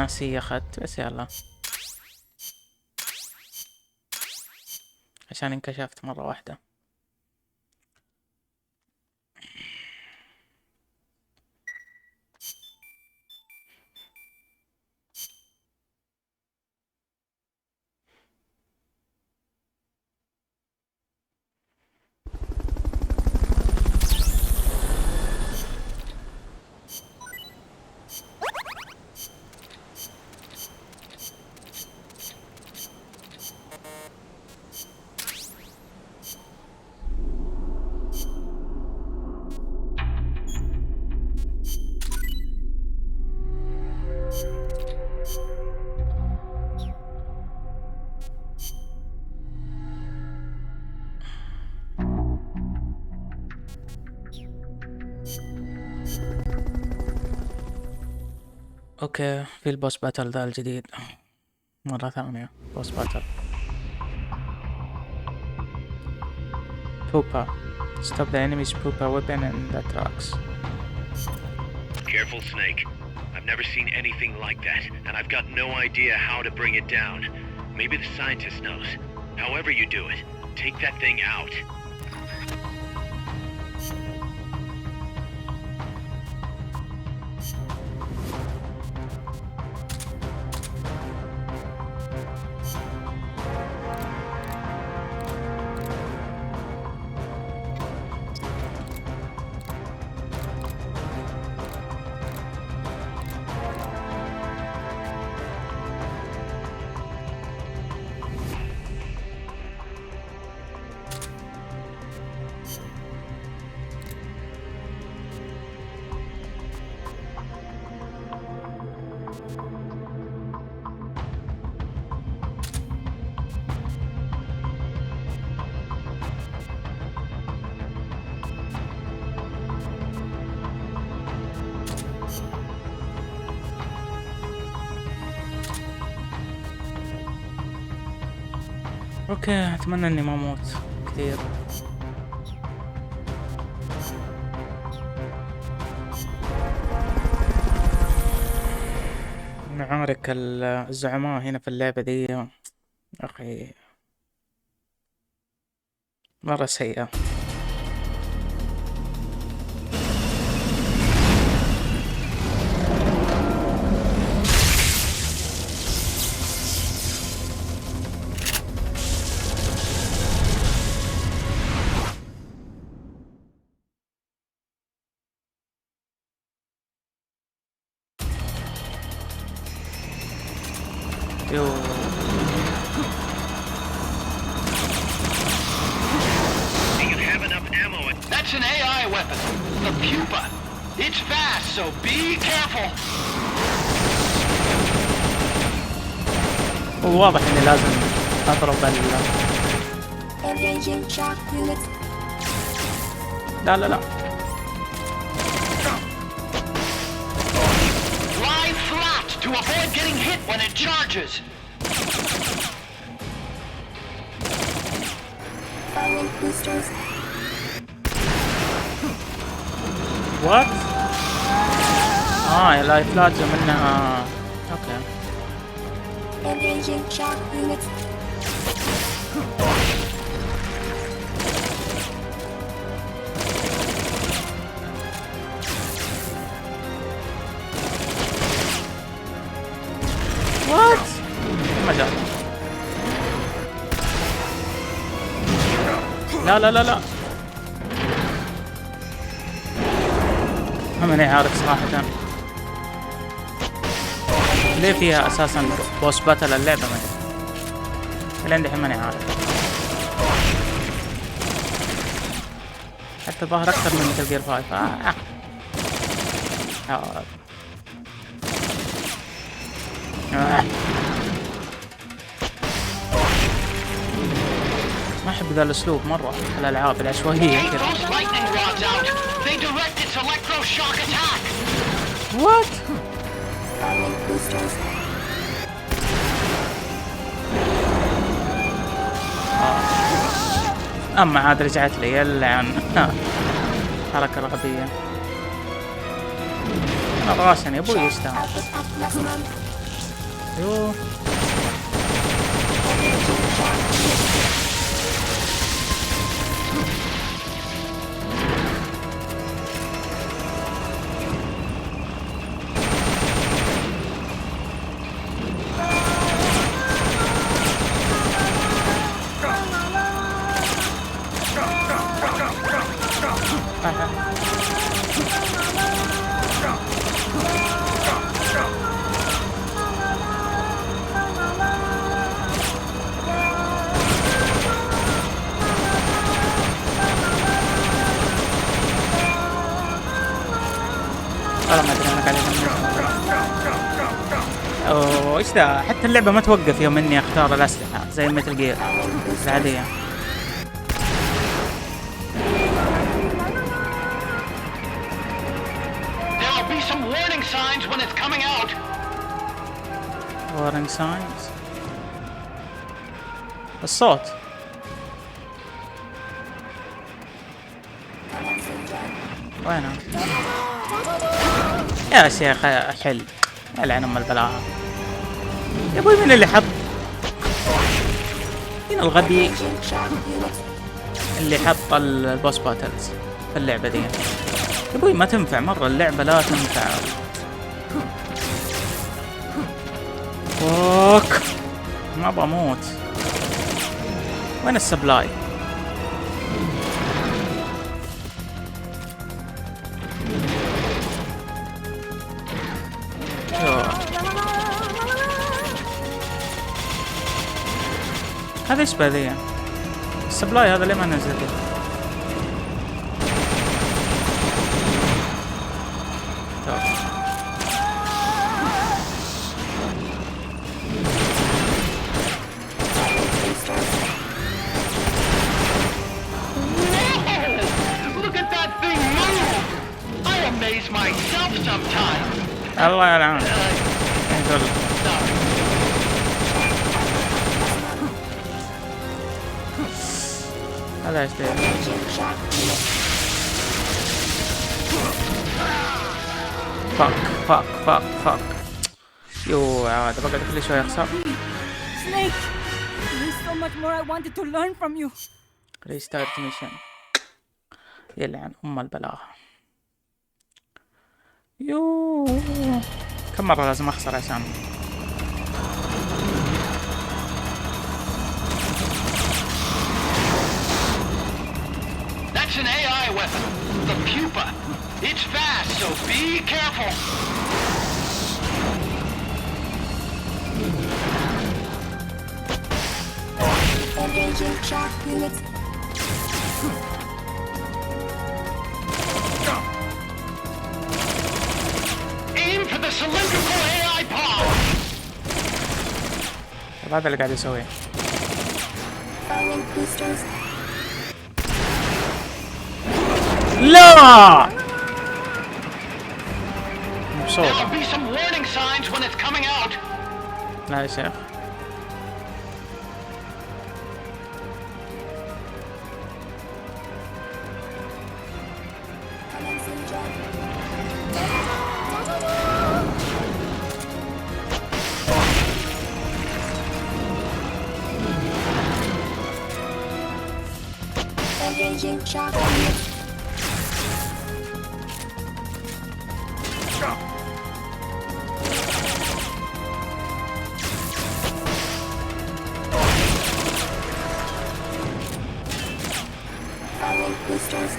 سي اخذت بس يلا عشان انكشفت مرة واحدة. اوكي في البوس باتل ذا الجديد مرة ثانية. بوس باتل بوبا. Stop the enemy's poopa weapon and the trucks. Careful, Snake. I've never seen anything like that, and I've got no idea how to bring it down. Maybe the scientist knows. However you do it, take that thing out. اوكي اتمنى اني ما اموت كثير. معارك الزعماء هنا في اللعبة دي يا اخي مرة سيئة. يو That's an AI weapon. The pupa. It's fast, so be careful. واضح اني لازم اضرب لا لا لا Lie flat to avoid getting hit when it charges. Firing boosters. وات لايف لازم منها اوكي. Engaging shock units. وات ما جاء. لا لا لا لا ماني عارف صراحة ليه فيها اساسا بوس باتل اللعبة ما ادري لين دحين ماني عارف. حتى ظهر اكثر من ميتال جير 5. ما احب ذا الاسلوب مرة الالعاب العشوائية كذا. وات اما عاد رجعت لي يلعن حركة غبية. انا راسني ابوي يستاهل. يوه والله ما ادري انا قاعد اوه ايش ذا، حتى اللعبة ما توقف يوم اني اختار الاسلحة زي ميتال جير العادية. There'll be some warning signs when it's coming out. warning signs. الصوت وينه يا شيخ؟ حل يلعن ام البلاها يا ابوي. من اللي حط مين الغبي اللي حط البوس باتلز في اللعبة دي؟ يا ابوي ما تنفع مرة اللعبة، لا تنفع. فوك ما بموت. وين السبلاي؟ هذا ايش ذي؟ السبلاي هذا ليه ما نزل لي؟ Look at that thing move! I amaze myself sometimes. الله يلعن. هذا ايش ذي؟ فاك يو عاد بقعد كل شوي اخسر. Snake, there's so much more I wanted to learn from you. ريستارت ميشن. يلعن ام البلاغة. يو كم مرة لازم اخسر عشان That's an AI weapon, the pupa. It's fast, so be careful. Engaging shock units. Aim for the cylindrical AI pod. هذا اللي قاعد يسويه. Firing boosters. لا مبسوط. There'll be some warning signs when it's coming out. لا يا شيخ Commencing jump. Engaging shock units. Firing boosters.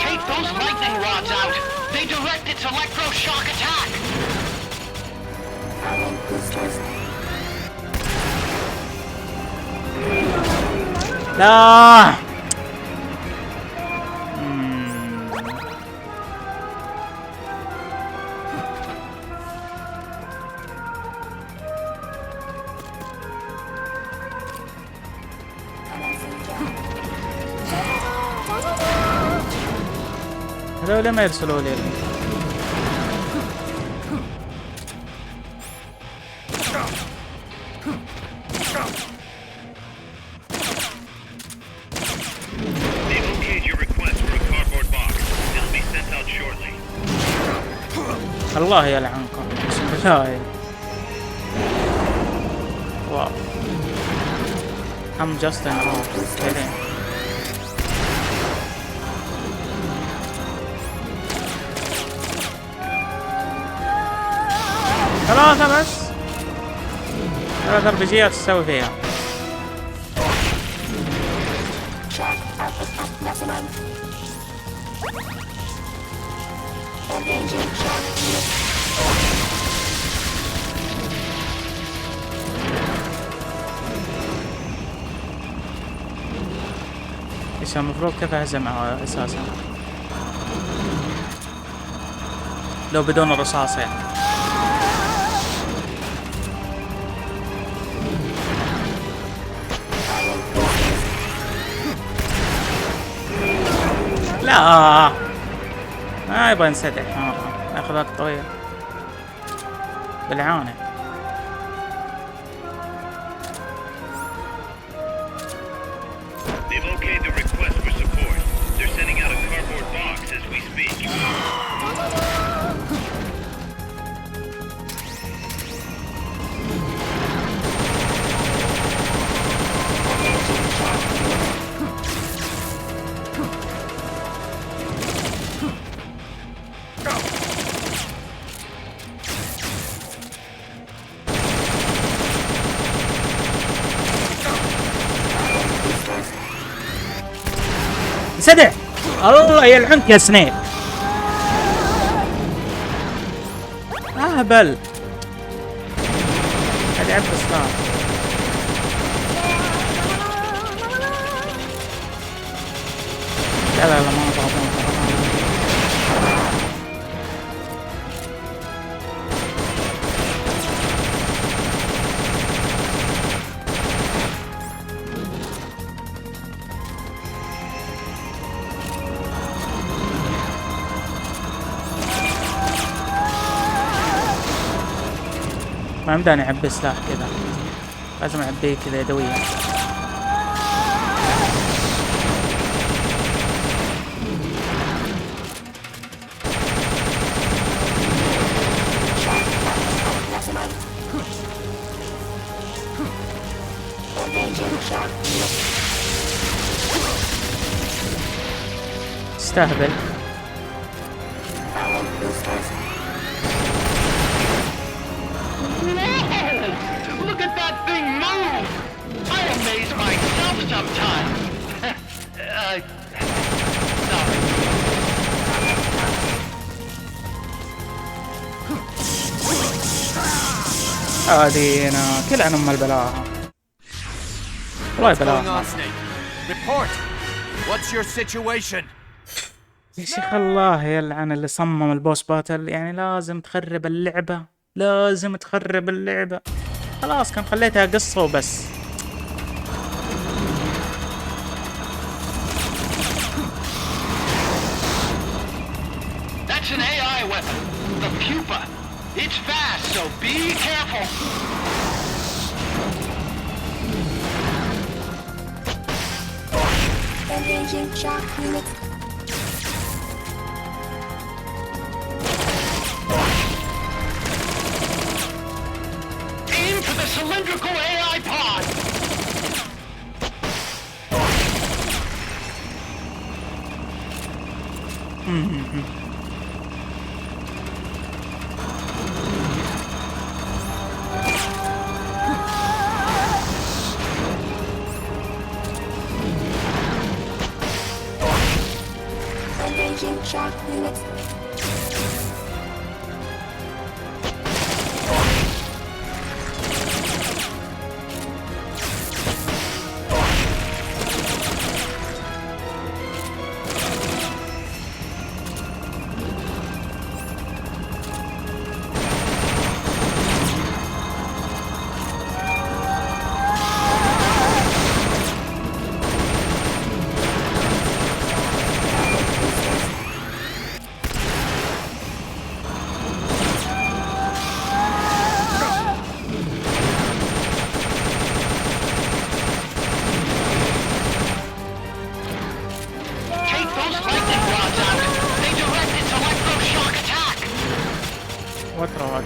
Take those lightning rods out. They direct its electroshock attack. Firing boosters. لا Commencing jump. هذول ما يرسلوا لي الله يلعنكم بسم الله. واو I'm just an artist. ثلاثة بس، 3 ربجيات تسوي فيها. Shock output at maximum. Engaging shock unit. ايش المفروض كيف اهزم اساسا لو بدون الرصاص يعني؟ لا ما يبغى ينسدح مرة، ياخذ وقت طويل بالعانة. They've okayed the request for support. They're sending out a cardboard box as we speak. انسدح الله يلعنك يا سنيب. اهبل هذا عبد الصار. لا لا لا ما ابغى. ما يمداني اعبي سلاح كذا، لازم اعبيه كذا يدويا. استهبل. Look at that thing move! I amaze myself sometimes. Sorry. هذه انا كل عن ام البلاء والله بلاء. Report. What's your situation? يا شيخ الله يلعن اللي صمم البوس باتل، يعني لازم تخرب اللعبة، لازم تخرب اللعبة. خلاص كان خليتها قصة وبس. That's an AI weapon. The pupa. It's fast, so be careful. Engaging shock unit. Aim for the cylindrical AI pod. Engaging shock unit. واتروك.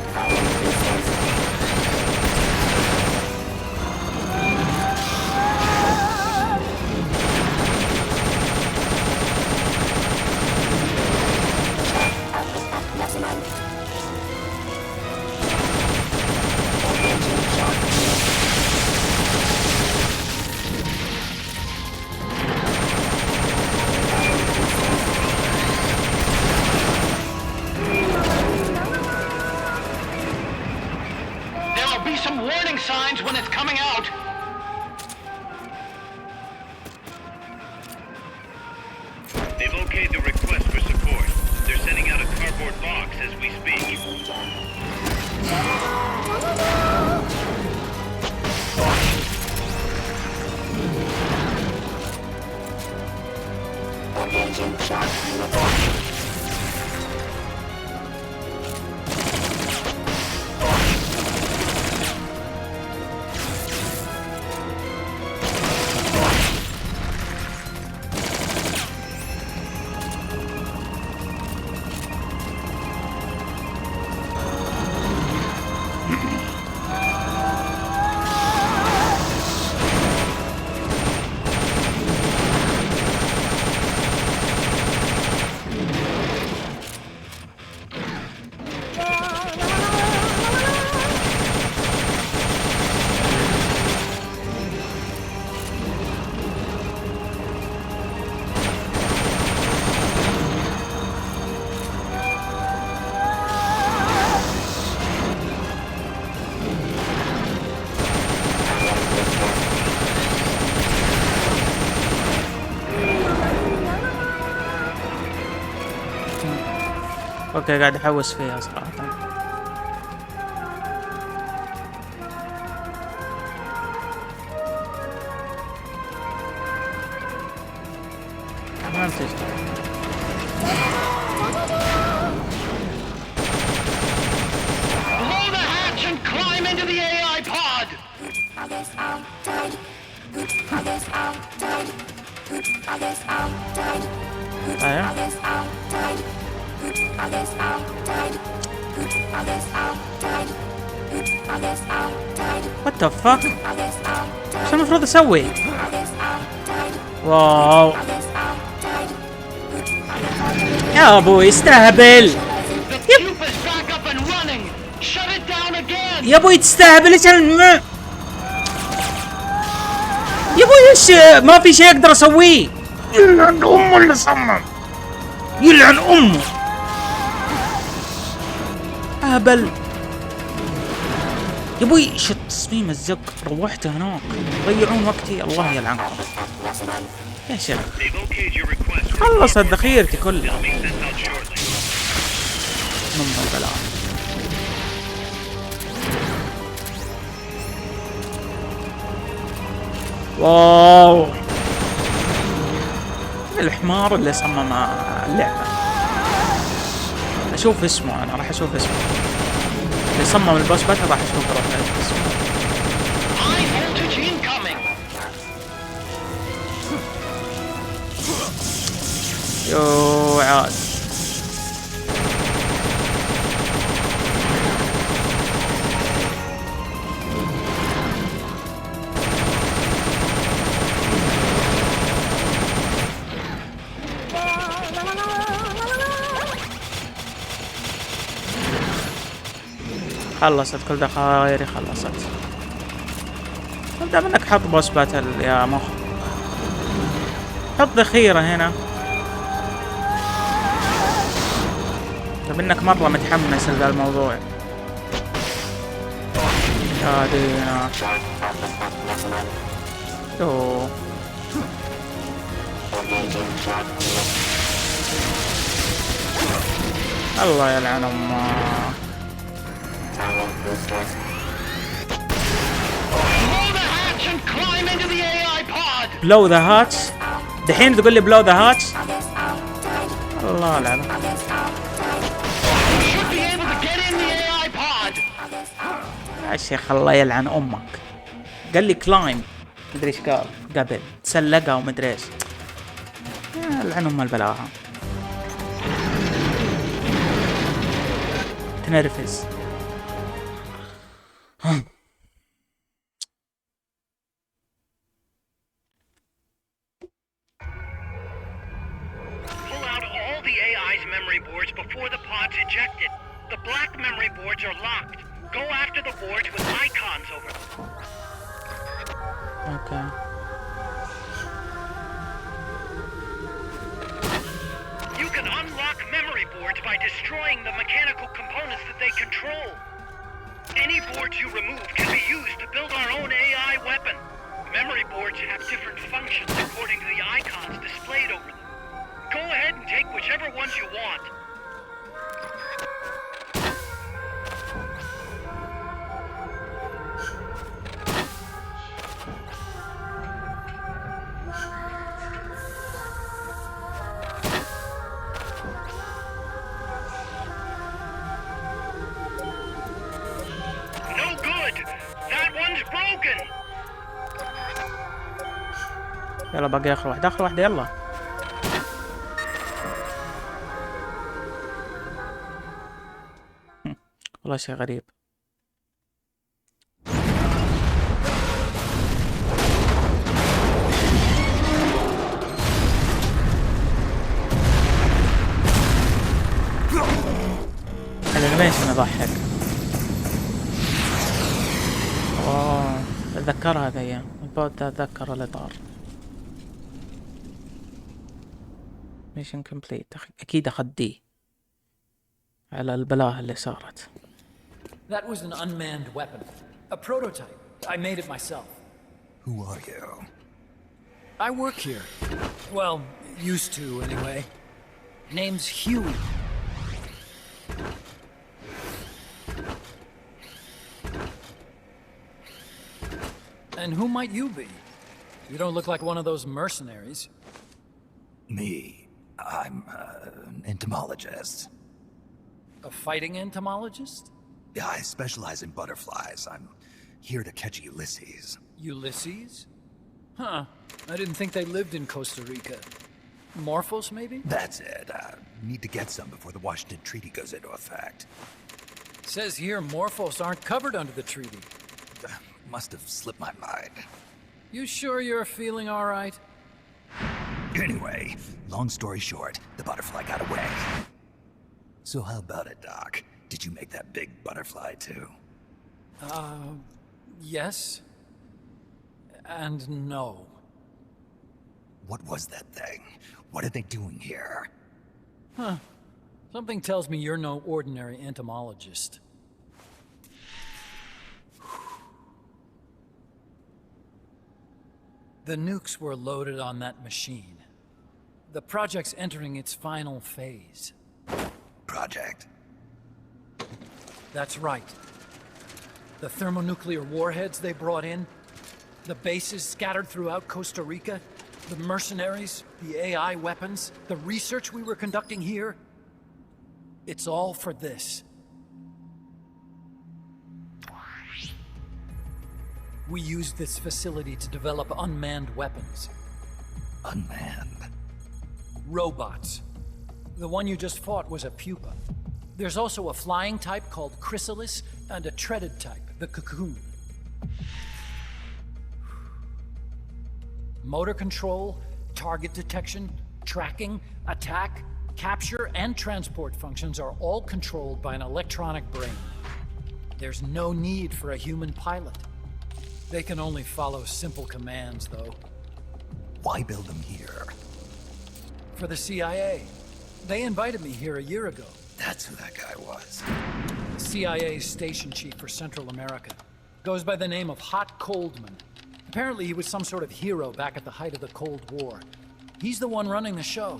There'll be some warning signs when it's coming out. They've okayed the request for support. They're sending out a cardboard box as we speak. Engaging shock units. اوكي قاعد احوس فيها صراحة. ما تجي. Blow the hatch and climb into the AI pod! Others outside. Others outside. Others outside. ايوه Others outside. Others outside. Others outside. Others outside. وات ذا فاك، Others outside. شو المفروض اسوي؟ Others outside. واو Others outside. يا ابوي استهبل. The cube is back up and running! Shut it down again! يا ابوي تستهبل ايش يا ابوي ايش ما في شيء اقدر اسويه. يلعن امه اللي صمم، يلعن امه اهبل. يا ابوي شو تصميم الزق، روحت هناك تضيعون وقتي، الله يلعنكم يا شيخ. They've okayed your request for خلصت ذخيرتي كلها They'll be sent out shortly. من البلاء. واو الحمار اللي صمم اللعبة، اشوف اسمه، انا راح اشوف اسمه اللي صمم البوس باتل، راح اشوف اسمه. High voltage incoming! يو عاد خلصت كل ذخايري، خلصت. نبدأ منك حط بوس باتل يا مخ، حط ذخيرة هنا. طب انك مرة متحمس لذا الموضوع يا دينا. اوه الله يلعن امه. Blow the hatch and climb into the AI pod! بلو ذا هاتش، دحين تقول لي بلو ذا هاتش؟ الله يلعنه. You should be able to get in the AI pod! يا شيخ الله يلعن امك، قال لي كلايم مدري ايش قال قبل، تسلقها ومدري ايش. يلعن ام البلاها. تنرفز. Pull out all the AI's memory boards before the pod's ejected. The black memory boards are locked. Go after the boards with icons over them. اوكي. You can unlock memory boards by destroying the mechanical components that they control. Any boards you remove can be used to build our own AI weapon. Memory boards have different functions according to the icons displayed over them. Go ahead and take whichever ones you want. No good! That one's broken! يلا باقي اخر واحدة، اخر واحدة يلا. والله شيء غريب. الانيميشن يضحك. اوه اتذكرها هذي البود، اتذكر الاطار. ميشن كومبليت. اكيد اخذ دي على البلاهة اللي صارت. That was an unmanned weapon. A prototype. I made it myself. Who are you? I work here. Well, used to anyway. Name's Huey. And who might you be? You don't look like one of those mercenaries. Me. I'm an entomologist. A fighting entomologist? Yeah, I specialize in butterflies. I'm here to catch Ulysses. Ulysses? Huh. I didn't think they lived in Costa Rica. Morphos, maybe? That's it. Need to get some before the Washington Treaty goes into effect. Says here Morphos aren't covered under the treaty. Must have slipped my mind. You sure you're feeling all right? Anyway, long story short, the butterfly got away. So how about it, Doc? Did you make that big butterfly too? Yes. And no. What was that thing? What are they doing here? Huh. Something tells me you're no ordinary entomologist. The nukes were loaded on that machine. The project's entering its final phase. Project? That's right. The thermonuclear warheads they brought in, the bases scattered throughout Costa Rica, the mercenaries, the AI weapons, the research we were conducting here. It's all for this. We used this facility to develop unmanned weapons. Unmanned? Robots. The one you just fought was a pupa. There's also a flying type called Chrysalis and a treaded type, the Cocoon. Motor control, target detection, tracking, attack, capture, and transport functions are all controlled by an electronic brain. There's no need for a human pilot. They can only follow simple commands, though. Why build them here? For the CIA. They invited me here a year ago. That's who that guy was. CIA's station chief for Central America. Goes by the name of Hot Coldman. Apparently he was some sort of hero back at the height of the Cold War. He's the one running the show.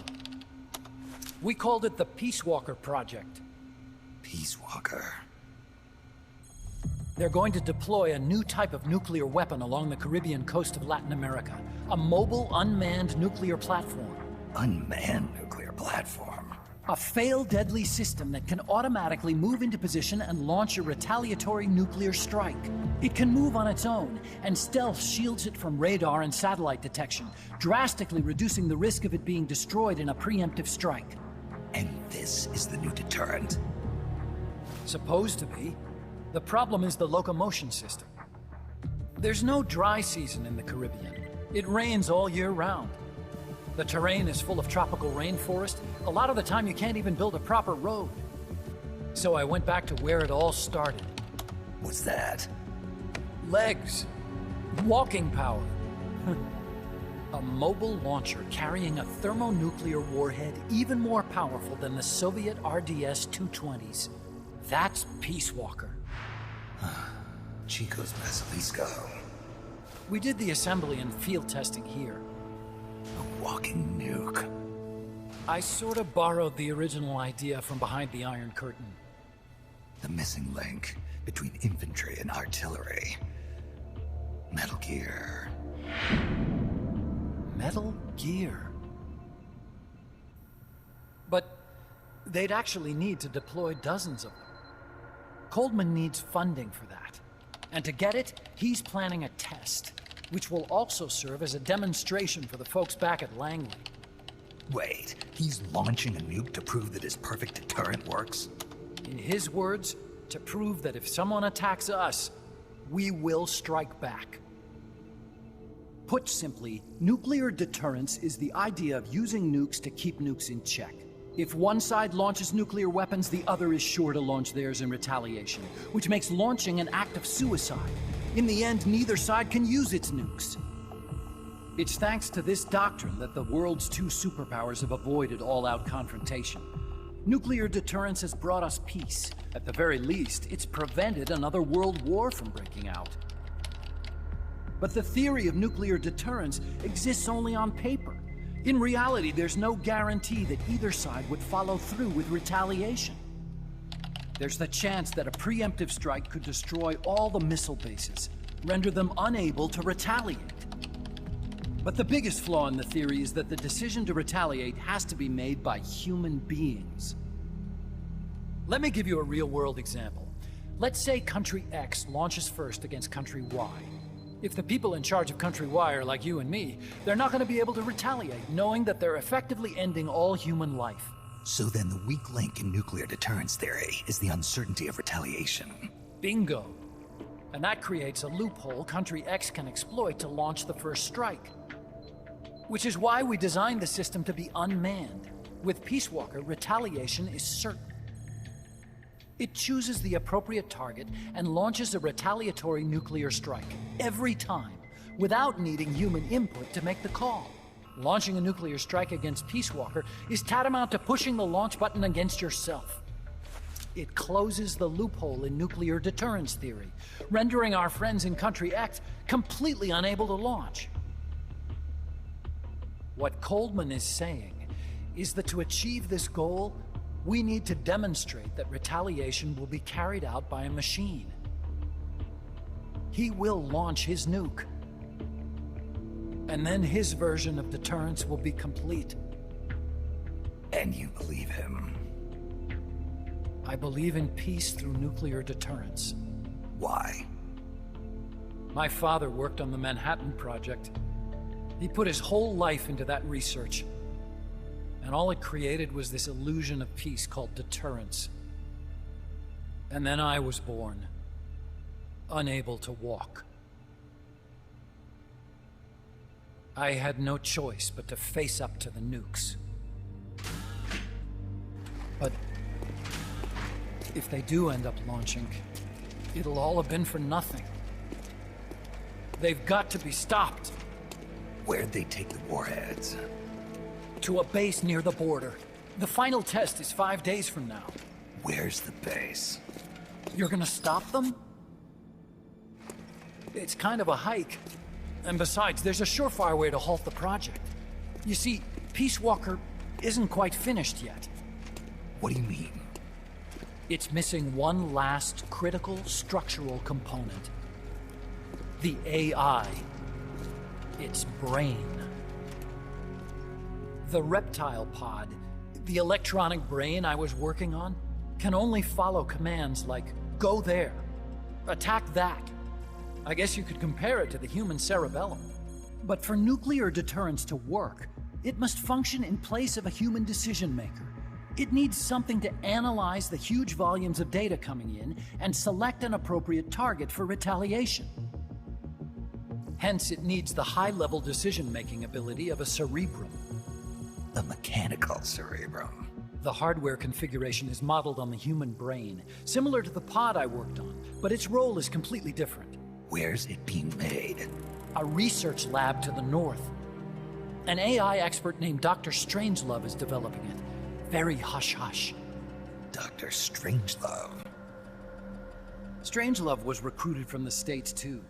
We called it the Peace Walker Project. Peace Walker. They're going to deploy a new type of nuclear weapon along the Caribbean coast of Latin America. A mobile, unmanned nuclear platform. Unmanned nuclear platform? A fail-deadly system that can automatically move into position and launch a retaliatory nuclear strike. It can move on its own, and stealth shields it from radar and satellite detection, drastically reducing the risk of it being destroyed in a preemptive strike. And this is the new deterrent? Supposed to be. The problem is the locomotion system. There's no dry season in the Caribbean. It rains all year round. The terrain is full of tropical rainforest. A lot of the time you can't even build a proper road. So I went back to where it all started. What's that? Legs. Walking power. A mobile launcher carrying a thermonuclear warhead even more powerful than the Soviet RDS-220s. That's Peace Walker. Chico's Basilisco. We did the assembly and field testing here. A walking nuke. I sort of borrowed the original idea from behind the Iron Curtain. The missing link between infantry and artillery. Metal Gear. Metal Gear. But they'd actually need to deploy dozens of them. Coldman needs funding for that. And to get it, he's planning a test, which will also serve as a demonstration for the folks back at Langley. Wait, he's launching a nuke to prove that his perfect deterrent works? In his words, to prove that if someone attacks us, we will strike back. Put simply, nuclear deterrence is the idea of using nukes to keep nukes in check. If one side launches nuclear weapons, the other is sure to launch theirs in retaliation, which makes launching an act of suicide. In the end, neither side can use its nukes. It's thanks to this doctrine that the world's two superpowers have avoided all-out confrontation. Nuclear deterrence has brought us peace. At the very least, it's prevented another world war from breaking out. But the theory of nuclear deterrence exists only on paper. In reality, there's no guarantee that either side would follow through with retaliation. There's the chance that a preemptive strike could destroy all the missile bases, render them unable to retaliate. But the biggest flaw in the theory is that the decision to retaliate has to be made by human beings. Let me give you a real-world example. Let's say Country X launches first against Country Y. If the people in charge of Country Y are like you and me, they're not going to be able to retaliate, knowing that they're effectively ending all human life. So then the weak link in nuclear deterrence theory is the uncertainty of retaliation. Bingo. And that creates a loophole Country X can exploit to launch the first strike. Which is why we designed the system to be unmanned. With Peace Walker, retaliation is certain. It chooses the appropriate target and launches a retaliatory nuclear strike every time, without needing human input to make the call. Launching a nuclear strike against Peace Walker is tantamount to pushing the launch button against yourself. It closes the loophole in nuclear deterrence theory, rendering our friends in Country X completely unable to launch. What Coldman is saying is that to achieve this goal, we need to demonstrate that retaliation will be carried out by a machine. He will launch his nuke. And then his version of deterrence will be complete. And you believe him? I believe in peace through nuclear deterrence. Why? My father worked on the Manhattan Project. He put his whole life into that research. And all it created was this illusion of peace called deterrence. And then I was born, unable to walk. I had no choice but to face up to the nukes. But if they do end up launching, it'll all have been for nothing. They've got to be stopped. Where'd they take the warheads? To a base near the border. The final test is 5 days from now. Where's the base? You're gonna stop them? It's kind of a hike. And besides, there's a surefire way to halt the project. You see, Peace Walker isn't quite finished yet. What do you mean? It's missing one last critical structural component. The AI. Its brain. The reptile pod, the electronic brain I was working on, can only follow commands like, go there, attack that. I guess you could compare it to the human cerebellum. But for nuclear deterrence to work, it must function in place of a human decision maker. It needs something to analyze the huge volumes of data coming in and select an appropriate target for retaliation. Hence, it needs the high-level decision-making ability of a cerebrum. A mechanical cerebrum. The hardware configuration is modeled on the human brain, similar to the pod I worked on, but its role is completely different. Where's it being made? A research lab to the north. An AI expert named Dr. Strangelove is developing it. Very hush-hush. Dr. Strangelove. Strangelove was recruited from the States, too.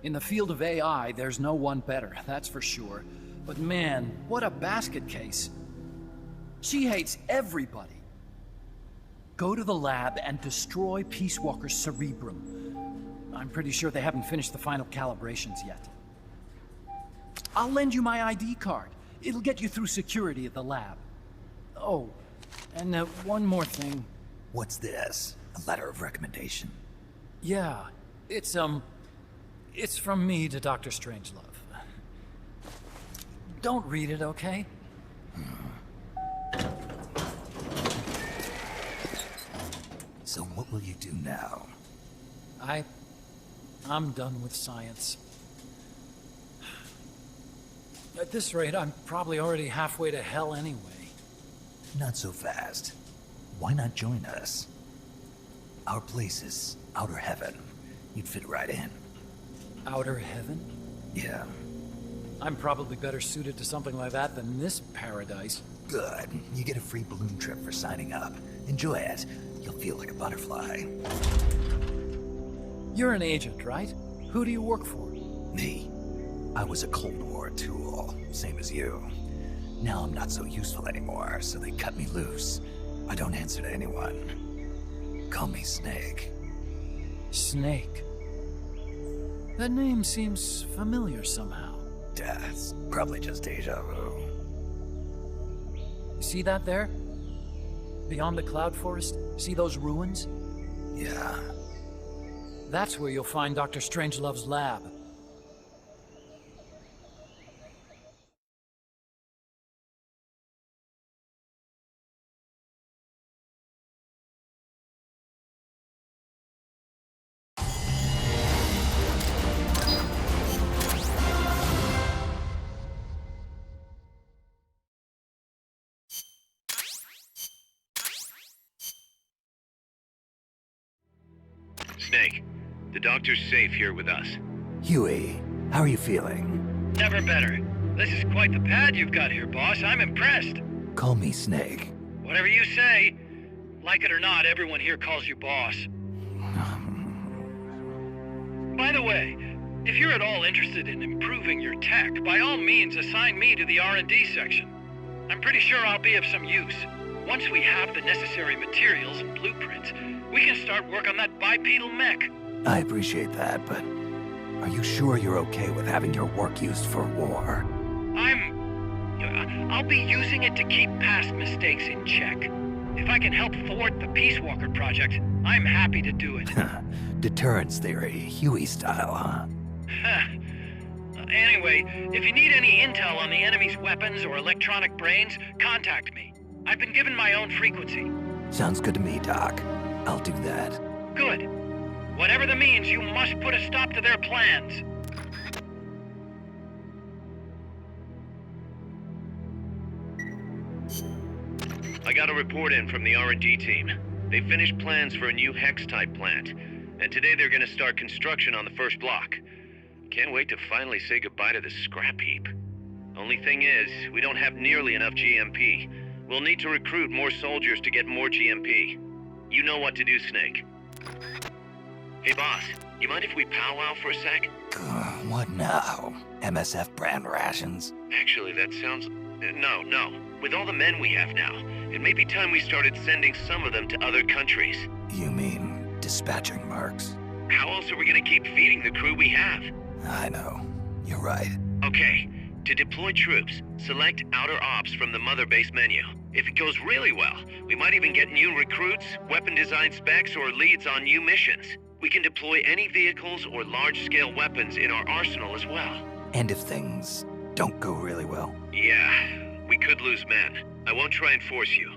In the field of AI, there's no one better, that's for sure. But man, what a basket case. She hates everybody. Go to the lab and destroy Peace Walker's cerebrum. I'm pretty sure they haven't finished the final calibrations yet. I'll lend you my ID card. It'll get you through security at the lab. Oh, and one more thing. What's this? A letter of recommendation? Yeah, it's from me to Dr. Strangelove. Don't read it, okay? So what will you do now? I'm done with science. At this rate, I'm probably already halfway to hell anyway. Not so fast. Why not join us? Our place is outer heaven. You'd fit right in. Outer heaven? Yeah. I'm probably better suited to something like that than this paradise. Good. You get a free balloon trip for signing up. Enjoy it. You'll feel like a butterfly. You're an agent, right? Who do you work for? Me. I was a Cold War tool, same as you. Now I'm not so useful anymore, so they cut me loose. I don't answer to anyone. Call me Snake. Snake. That name seems familiar somehow. Death. Probably just deja vu. You see that there? Beyond the cloud forest? See those ruins? Yeah. That's where you'll find Dr. Strangelove's lab. Snake, the doctor's safe here with us. Huey, how are you feeling? Never better. This is quite the pad you've got here, boss. I'm impressed. Call me Snake. Whatever you say. Like it or not, everyone here calls you boss. By the way, if you're at all interested in improving your tech, by all means assign me to the R&D section. I'm pretty sure I'll be of some use. Once we have the necessary materials and blueprints, we can start work on that bipedal mech. I appreciate that, but are you sure you're okay with having your work used for war? I'll be using it to keep past mistakes in check. If I can help thwart the Peace Walker project, I'm happy to do it. Deterrence theory, Huey style, huh? Anyway, if you need any intel on the enemy's weapons or electronic brains, contact me. I've been given my own frequency. Sounds good to me, Doc. I'll do that. Good. Whatever the means, you must put a stop to their plans. I got a report in from the R&D team. They finished plans for a new Hex-type plant, and today they're gonna start construction on the first block. Can't wait to finally say goodbye to this scrap heap. Only thing is, we don't have nearly enough GMP. We'll need to recruit more soldiers to get more GMP. You know what to do, Snake. Hey boss, you mind if we powwow for a sec? What now? MSF brand rations? Actually, that sounds... No. With all the men we have now, it may be time we started sending some of them to other countries. You mean dispatching mercs? How else are we gonna keep feeding the crew we have? I know. You're right. Okay, to deploy troops, select Outer Ops from the Mother Base menu. If it goes really well, we might even get new recruits, weapon design specs, or leads on new missions. We can deploy any vehicles or large-scale weapons in our arsenal as well. And if things don't go really well? Yeah, we could lose men. I won't try and force you.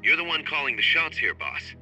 You're the one calling the shots here, boss.